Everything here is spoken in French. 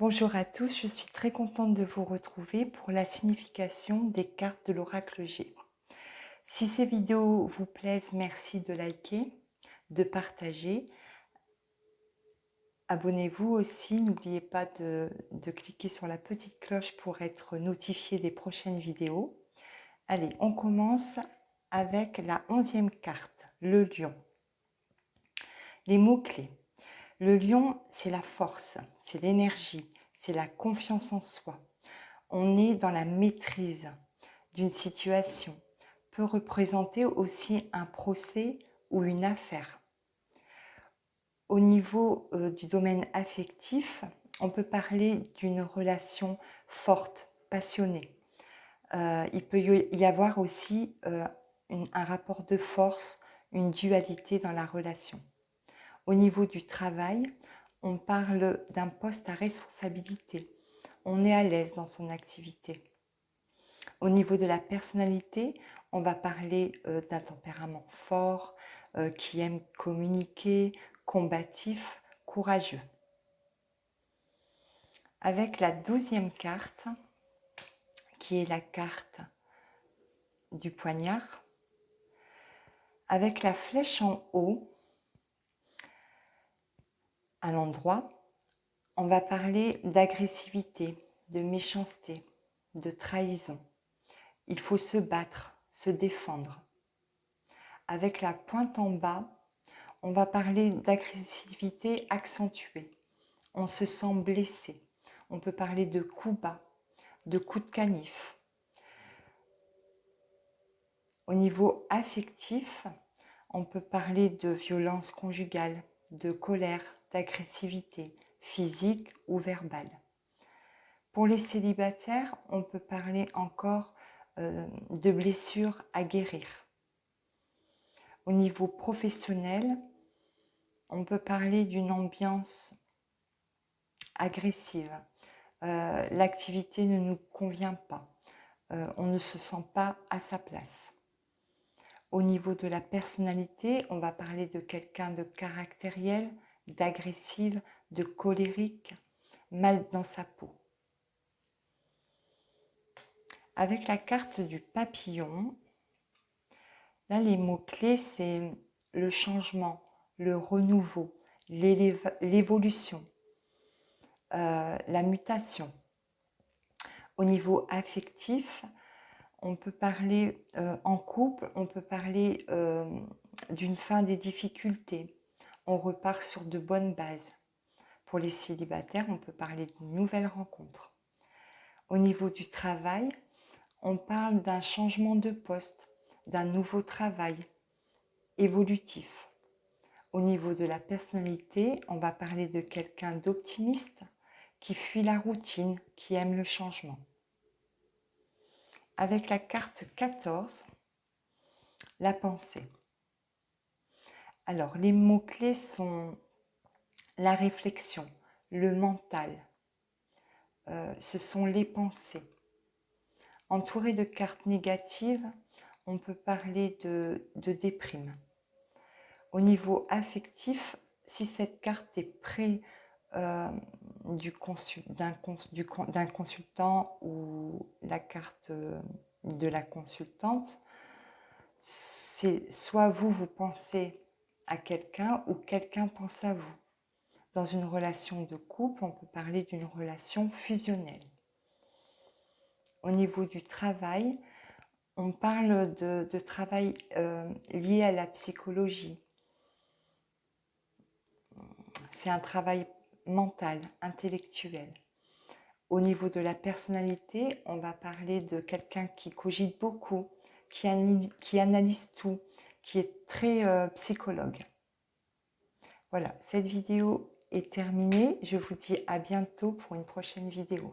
Bonjour à tous, je suis très contente de vous retrouver pour la signification des cartes de l'oracle G. Si ces vidéos vous plaisent, merci de liker, de partager. Abonnez-vous aussi, n'oubliez pas de cliquer sur la petite cloche pour être notifié des prochaines vidéos. Allez, on commence avec la 11e carte, le lion. Les mots-clés. Le lion, c'est la force, c'est l'énergie, c'est la confiance en soi. On est dans la maîtrise d'une situation, peut représenter aussi un procès ou une affaire. Au niveau du domaine affectif, on peut parler d'une relation forte, passionnée. Il peut y avoir aussi un rapport de force, une dualité dans la relation. Au niveau du travail, on parle d'un poste à responsabilité. On est à l'aise dans son activité. Au niveau de la personnalité, on va parler d'un tempérament fort, qui aime communiquer, combatif, courageux. Avec la 12e carte, qui est la carte du poignard, avec la flèche en haut, à l'endroit, on va parler d'agressivité, de méchanceté, de trahison. Il faut se battre, se défendre. Avec la pointe en bas, on va parler d'agressivité accentuée. On se sent blessé. On peut parler de coups bas, de coups de canif. Au niveau affectif, on peut parler de violence conjugale, de colère, d'agressivité, physique ou verbale. Pour les célibataires, on peut parler encore de blessures à guérir. Au niveau professionnel, on peut parler d'une ambiance agressive. L'activité ne nous convient pas. On ne se sent pas à sa place. Au niveau de la personnalité, on va parler de quelqu'un de caractériel, d'agressive, de colérique, mal dans sa peau. Avec la carte du papillon, là les mots-clés c'est le changement, le renouveau, l'évolution, la mutation. Au niveau affectif, on peut parler en couple, on peut parler d'une fin des difficultés. On repart sur de bonnes bases. Pour les célibataires, on peut parler d'une nouvelle rencontre. Au niveau du travail, on parle d'un changement de poste, d'un nouveau travail évolutif. Au niveau de la personnalité, on va parler de quelqu'un d'optimiste qui fuit la routine, qui aime le changement. Avec la carte 14, la pensée. Alors, les mots-clés sont la réflexion, le mental. Ce sont les pensées. Entouré de cartes négatives, on peut parler de déprime. Au niveau affectif, si cette carte est près d'un consultant ou la carte de la consultante, c'est soit vous pensez à quelqu'un ou quelqu'un pense à vous. Dans une relation de couple, on peut parler d'une relation fusionnelle. Au niveau du travail, on parle de travail lié à la psychologie. C'est un travail mental, intellectuel. Au niveau de la personnalité, on va parler de quelqu'un qui cogite beaucoup, qui analyse tout, qui est très psychologue. Voilà, cette vidéo est terminée. Je vous dis à bientôt pour une prochaine vidéo.